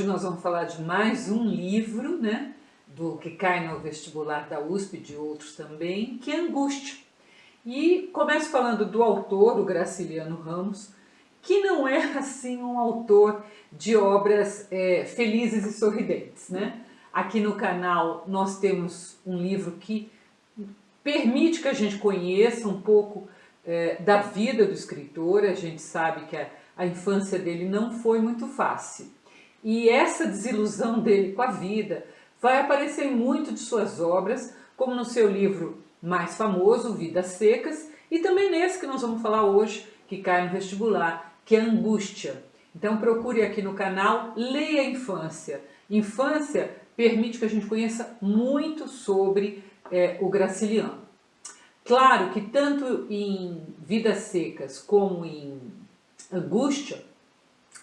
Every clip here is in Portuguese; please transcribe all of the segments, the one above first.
nós vamos falar de mais um livro, né, do que cai no vestibular da USP e de outros também, que é Angústia. E começo falando do autor, o Graciliano Ramos, que não é assim um autor de obras felizes e sorridentes, né? Aqui no canal nós temos um livro que permite que a gente conheça um pouco da vida do escritor. A gente sabe que a infância dele não foi muito fácil. E essa desilusão dele com a vida vai aparecer em muito de suas obras, como no seu livro mais famoso, Vidas Secas, e também nesse que nós vamos falar hoje, que cai no vestibular, que é Angústia. Então procure aqui no canal, leia a infância. Infância permite que a gente conheça muito sobre o Graciliano. Claro que tanto em Vidas Secas como em Angústia,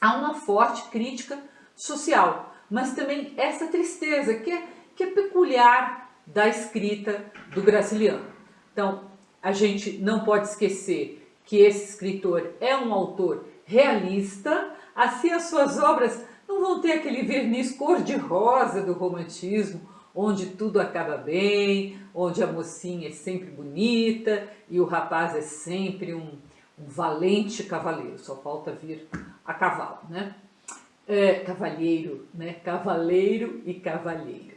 há uma forte crítica social, mas também essa tristeza que é peculiar da escrita do Graciliano. Então, a gente não pode esquecer que esse escritor é um autor realista, assim as suas obras não vão ter aquele verniz cor-de-rosa do romantismo, onde tudo acaba bem, onde a mocinha é sempre bonita e o rapaz é sempre um valente cavaleiro, só falta vir a cavalo, né? Cavalheiro, né? Cavaleiro e cavalheiro.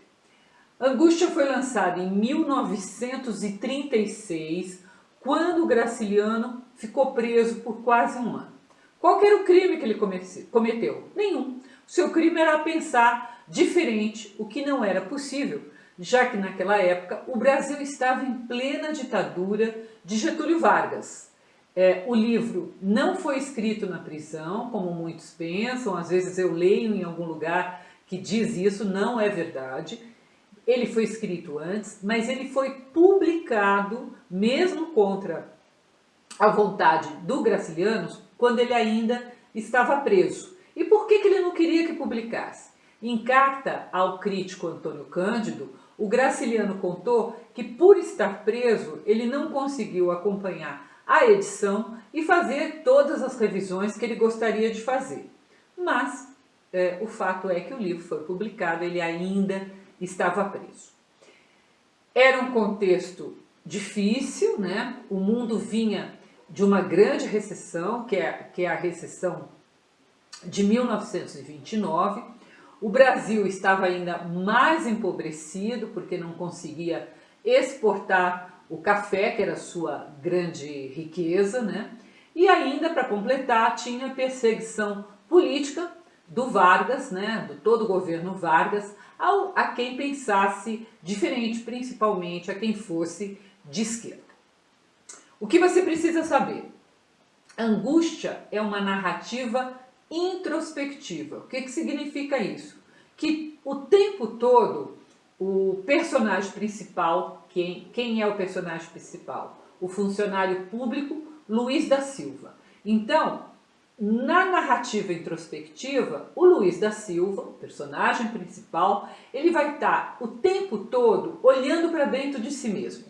Angústia foi lançada em 1936, quando o Graciliano ficou preso por quase um ano. Qual era o crime que ele cometeu? Nenhum. O seu crime era pensar diferente, o que não era possível, já que naquela época o Brasil estava em plena ditadura de Getúlio Vargas. O livro não foi escrito na prisão, como muitos pensam. Às vezes eu leio em algum lugar que diz isso, não é verdade. Ele foi escrito antes, mas ele foi publicado, mesmo contra a vontade do Graciliano, quando ele ainda estava preso. E por que ele não queria que publicasse? Em carta ao crítico Antônio Cândido, o Graciliano contou que, por estar preso, ele não conseguiu acompanhar a edição e fazer todas as revisões que ele gostaria de fazer. Mas o fato é que o livro foi publicado, ele ainda estava preso. Era um contexto difícil, né? O mundo vinha de uma grande recessão, que é a recessão de 1929. O Brasil estava ainda mais empobrecido, porque não conseguia exportar o café, que era a sua grande riqueza, né? E ainda, para completar, tinha a perseguição política do Vargas, né? Do todo o governo Vargas, a quem pensasse diferente, principalmente a quem fosse de esquerda. O que você precisa saber? Angústia é uma narrativa introspectiva. O que significa isso? Que o tempo todo o personagem principal, quem é o personagem principal? O funcionário público Luiz da Silva. Então, na narrativa introspectiva, o Luiz da Silva, o personagem principal, ele vai estar o tempo todo olhando para dentro de si mesmo,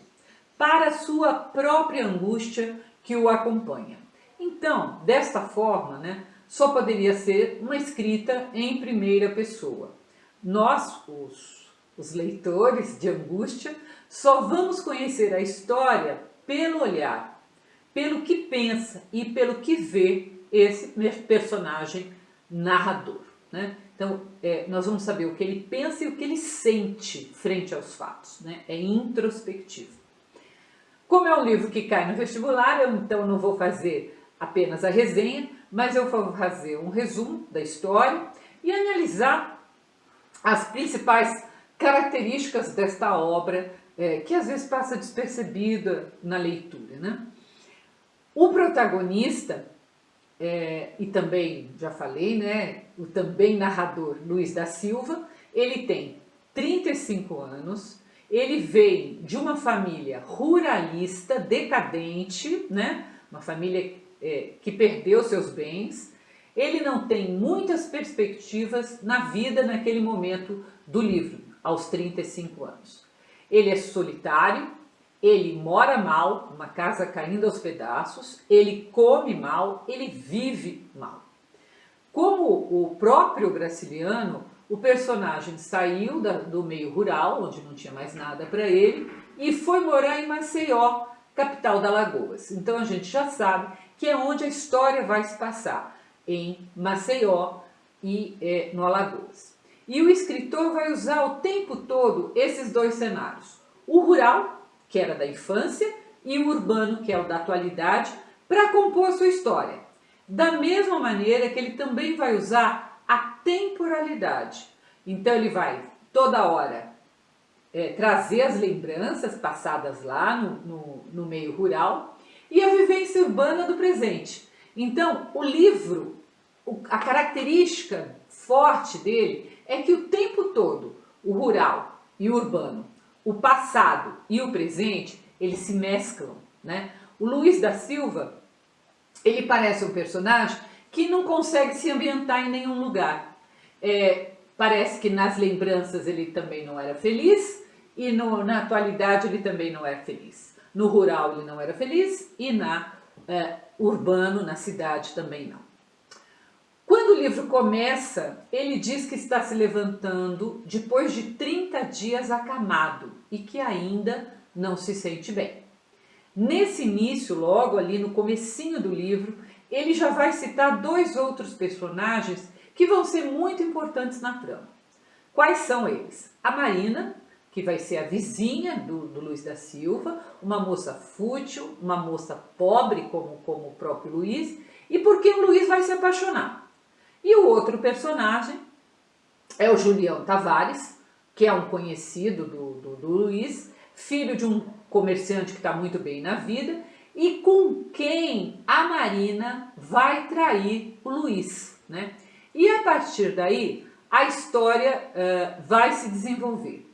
para a sua própria angústia que o acompanha. Então, desta forma, né, só poderia ser uma escrita em primeira pessoa. Nós, os leitores de Angústia, só vamos conhecer a história pelo olhar, pelo que pensa e pelo que vê esse personagem narrador, né? Então, nós vamos saber o que ele pensa e o que ele sente frente aos fatos, né? É introspectivo. Como é um livro que cai no vestibular, eu então não vou fazer apenas a resenha, mas eu vou fazer um resumo da história e analisar as principais características desta obra, que às vezes passa despercebida na leitura, né? O protagonista, e também, já falei, né, o também narrador Luiz da Silva, ele tem 35 anos, ele veio de uma família ruralista, decadente, né, uma família que perdeu seus bens. Ele não tem muitas perspectivas na vida naquele momento do livro, aos 35 anos. Ele é solitário, ele mora mal, uma casa caindo aos pedaços, ele come mal, ele vive mal. Como o próprio Graciliano, o personagem saiu do meio rural, onde não tinha mais nada para ele, e foi morar em Maceió, capital da Alagoas. Então a gente já sabe que é onde a história vai se passar, em Maceió e no Alagoas. E o escritor vai usar o tempo todo esses dois cenários. O rural, que era da infância, e o urbano, que é o da atualidade, para compor sua história. Da mesma maneira que ele também vai usar a temporalidade. Então ele vai toda hora trazer as lembranças passadas lá no meio rural e a vivência urbana do presente. Então o livro, a característica forte dele é que o tempo todo o rural e o urbano, o passado e o presente, eles se mesclam, né? O Luiz da Silva, ele parece um personagem que não consegue se ambientar em nenhum lugar. Parece que nas lembranças ele também não era feliz e na atualidade ele também não é feliz. No rural ele não era feliz e urbano, na cidade, também não. Quando o livro começa, ele diz que está se levantando depois de 30 dias acamado e que ainda não se sente bem. Nesse início, logo ali no comecinho do livro, ele já vai citar dois outros personagens que vão ser muito importantes na trama. Quais são eles? A Marina, que vai ser a vizinha do Luiz da Silva, uma moça fútil, uma moça pobre como o próprio Luiz, e por quem o Luiz vai se apaixonar. E o outro personagem é o Julião Tavares, que é um conhecido do Luiz, filho de um comerciante que está muito bem na vida e com quem a Marina vai trair o Luiz, né? E a partir daí a história vai se desenvolver.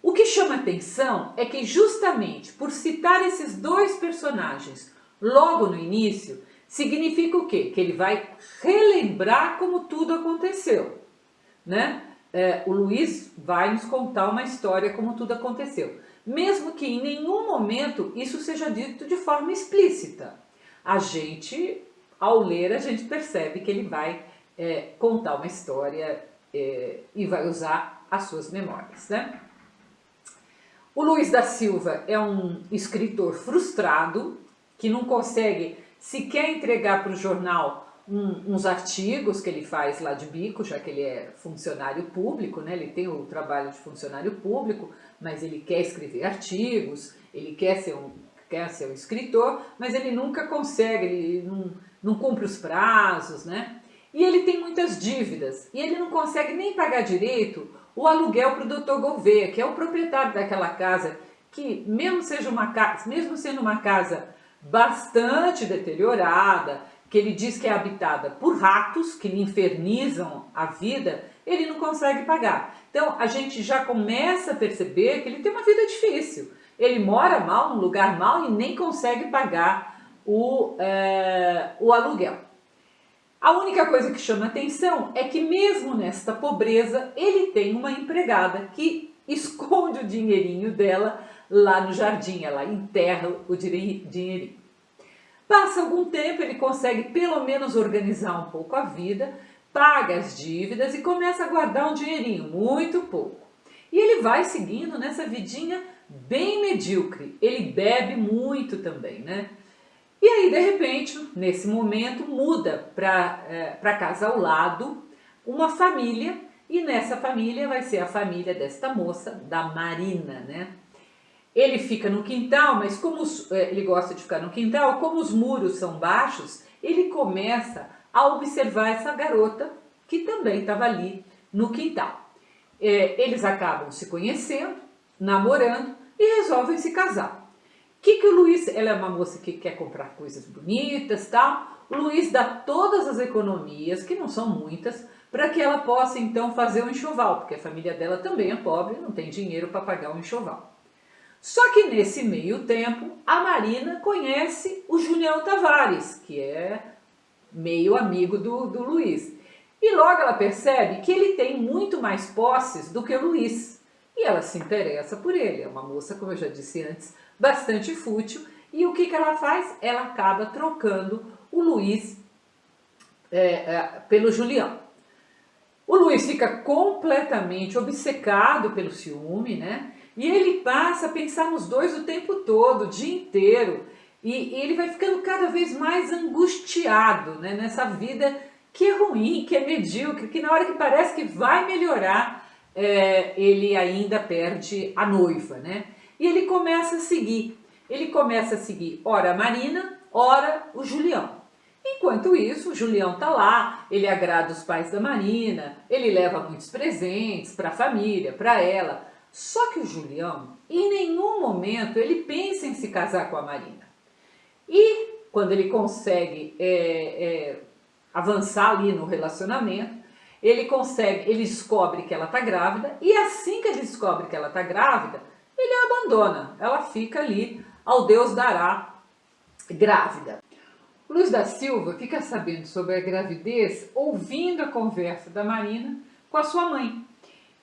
O que chama atenção é que justamente por citar esses dois personagens logo no início, significa o quê? Que ele vai relembrar como tudo aconteceu, né? O Luiz vai nos contar uma história como tudo aconteceu, mesmo que em nenhum momento isso seja dito de forma explícita. A gente, ao ler, a gente percebe que ele vai contar uma história e vai usar as suas memórias, né? O Luiz da Silva é um escritor frustrado, que não consegue sequer entregar para o jornal uns artigos que ele faz lá de bico, já que ele é funcionário público, né? Ele tem o trabalho de funcionário público, mas ele quer escrever artigos, ele quer ser um escritor, mas ele nunca consegue, ele não cumpre os prazos, né? E ele tem muitas dívidas, e ele não consegue nem pagar direito o aluguel para o Dr. Gouveia, que é o proprietário daquela casa, que mesmo sendo uma casa bastante deteriorada, que ele diz que é habitada por ratos que lhe infernizam a vida, ele não consegue pagar. Então a gente já começa a perceber que ele tem uma vida difícil. Ele mora mal, num lugar mal e nem consegue pagar o aluguel. A única coisa que chama atenção é que mesmo nesta pobreza, ele tem uma empregada que esconde o dinheirinho dela lá no jardim, ela enterra o dinheirinho. Passa algum tempo, ele consegue pelo menos organizar um pouco a vida, paga as dívidas e começa a guardar um dinheirinho, muito pouco. E ele vai seguindo nessa vidinha bem medíocre, ele bebe muito também, né? E aí, de repente, nesse momento, muda para a casa ao lado uma família, e nessa família vai ser a família desta moça, da Marina, né? Ele fica no quintal, mas como ele gosta de ficar no quintal, como os muros são baixos, ele começa a observar essa garota que também estava ali no quintal. Eles acabam se conhecendo, namorando e resolvem se casar. Que o Luiz, ela é uma moça que quer comprar coisas bonitas, tal. O Luiz dá todas as economias, que não são muitas, para que ela possa então fazer um enxoval, porque a família dela também é pobre, não tem dinheiro para pagar um enxoval. Só que nesse meio tempo, a Marina conhece o Julião Tavares, que é meio amigo do Luiz. E logo ela percebe que ele tem muito mais posses do que o Luiz. E ela se interessa por ele. É uma moça, como eu já disse antes, bastante fútil. E o que ela faz? Ela acaba trocando o Luiz pelo Julião. O Luiz fica completamente obcecado pelo ciúme, né? E ele passa a pensar nos dois o tempo todo, o dia inteiro. E ele vai ficando cada vez mais angustiado, né? Nessa vida que é ruim, que é medíocre, que na hora que parece que vai melhorar, ele ainda perde a noiva, né? E ele começa a seguir. Ele começa a seguir, ora a Marina, ora o Julião. Enquanto isso, o Julião tá lá, ele agrada os pais da Marina, ele leva muitos presentes para a família, para ela. Só que o Julião, em nenhum momento, ele pensa em se casar com a Marina. E quando ele consegue avançar ali no relacionamento, ele descobre que ela tá grávida, e assim que ele descobre que ela tá grávida, ele a abandona. Ela fica ali, ao Deus dará, grávida. Luiz da Silva fica sabendo sobre a gravidez ouvindo a conversa da Marina com a sua mãe.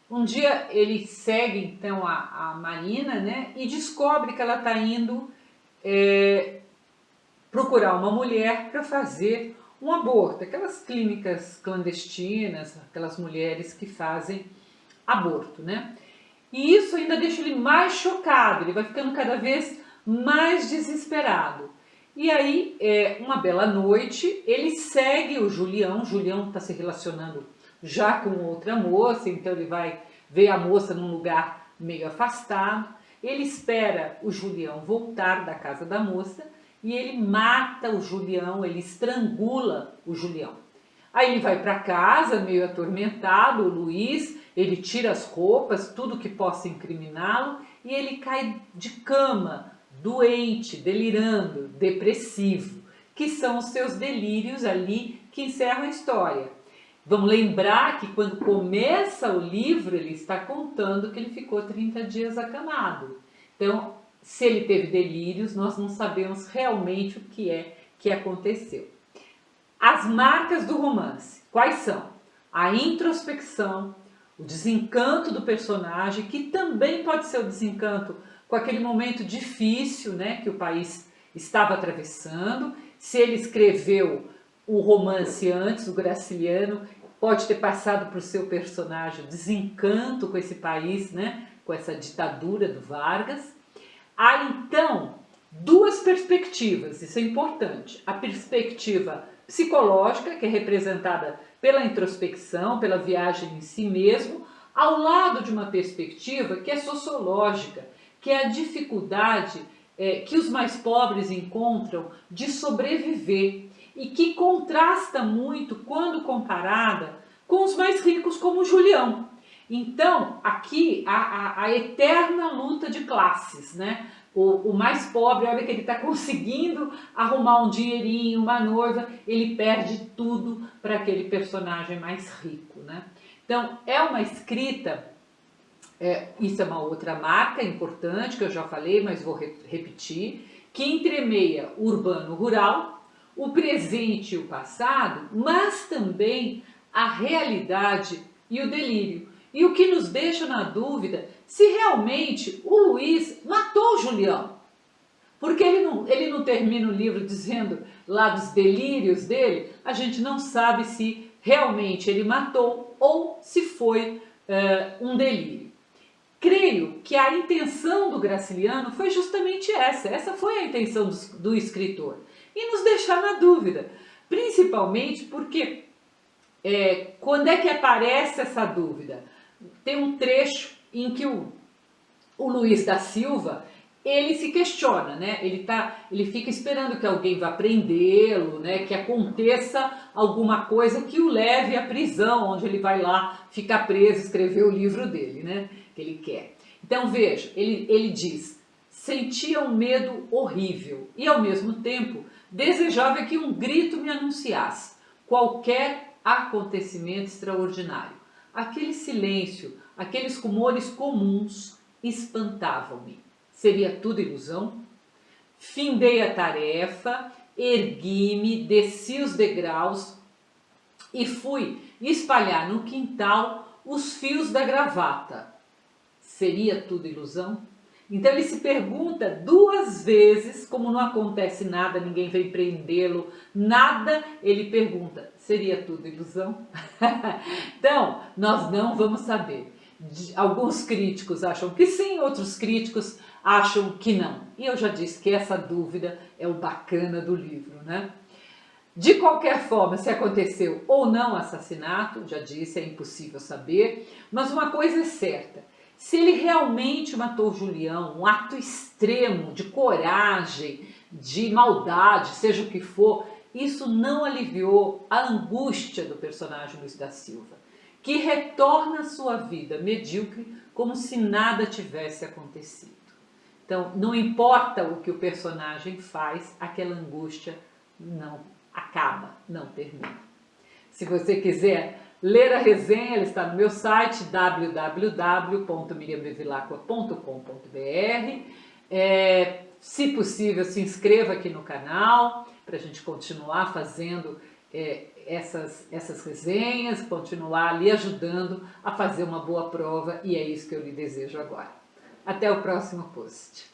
Um dia ele segue então a Marina, né, e descobre que ela está indo procurar uma mulher para fazer um aborto, aquelas clínicas clandestinas, aquelas mulheres que fazem aborto, né? E isso ainda deixa ele mais chocado, ele vai ficando cada vez mais desesperado. E aí, uma bela noite, ele segue o Julião está se relacionando já com outra moça, então ele vai ver a moça num lugar meio afastado, ele espera o Julião voltar da casa da moça e ele mata o Julião, ele estrangula o Julião. Aí ele vai para casa, meio atormentado, o Luiz, ele tira as roupas, tudo que possa incriminá-lo, e ele cai de cama, doente, delirando, depressivo, que são os seus delírios ali que encerram a história. Vamos lembrar que quando começa o livro, ele está contando que ele ficou 30 dias acamado. Então, se ele teve delírios, nós não sabemos realmente o que aconteceu. As marcas do romance, quais são? A introspecção, o desencanto do personagem, que também pode ser o desencanto com aquele momento difícil, né, que o país estava atravessando. Se ele escreveu o romance antes, o Graciliano, pode ter passado para o seu personagem o desencanto com esse país, né, com essa ditadura do Vargas. Há então duas perspectivas, isso é importante. A perspectiva psicológica, que é representada pela introspecção, pela viagem em si mesmo, ao lado de uma perspectiva que é sociológica, que é a dificuldade que os mais pobres encontram de sobreviver e que contrasta muito quando comparada com os mais ricos como o Julião. Então, aqui a eterna luta de classes, né? O mais pobre, olha que ele está conseguindo arrumar um dinheirinho, uma noiva, ele perde tudo para aquele personagem mais rico, né? Então, é uma escrita, isso é uma outra marca importante que eu já falei, mas vou repetir, que entremeia o urbano-rural, o presente e o passado, mas também a realidade e o delírio. E o que nos deixa na dúvida se realmente o Luiz matou o Julião. Porque ele não termina o livro dizendo lá dos delírios dele, a gente não sabe se realmente ele matou ou se foi um delírio. Creio que a intenção do Graciliano foi justamente essa foi a intenção do escritor, e nos deixar na dúvida, principalmente porque quando é que aparece essa dúvida? Tem um trecho em que o Luiz da Silva, ele se questiona, né? Ele fica esperando que alguém vá prendê-lo, né? Que aconteça alguma coisa que o leve à prisão, onde ele vai lá ficar preso, escrever o livro dele, né? Que ele quer. Então veja, ele diz, sentia um medo horrível e ao mesmo tempo desejava que um grito me anunciasse qualquer acontecimento extraordinário. Aquele silêncio, aqueles rumores comuns espantavam-me. Seria tudo ilusão? Findei a tarefa, ergui-me, desci os degraus e fui espalhar no quintal os fios da gravata. Seria tudo ilusão? Então ele se pergunta 2 vezes, como não acontece nada, ninguém vem prendê-lo, nada, ele pergunta, seria tudo ilusão? Então, nós não vamos saber. Alguns críticos acham que sim, outros críticos acham que não. E eu já disse que essa dúvida é o bacana do livro, né? De qualquer forma, se aconteceu ou não assassinato, já disse, é impossível saber, mas uma coisa é certa, se ele realmente matou Julião, um ato extremo de coragem, de maldade, seja o que for, isso não aliviou a angústia do personagem Luiz da Silva, que retorna à sua vida medíocre como se nada tivesse acontecido. Então, não importa o que o personagem faz, aquela angústia não acaba, não termina. Se você quiser ler a resenha, ela está no meu site www.miriambevilacqua.com.br. Se possível, se inscreva aqui no canal para a gente continuar fazendo essas resenhas, continuar lhe ajudando a fazer uma boa prova, e é isso que eu lhe desejo agora. Até o próximo post.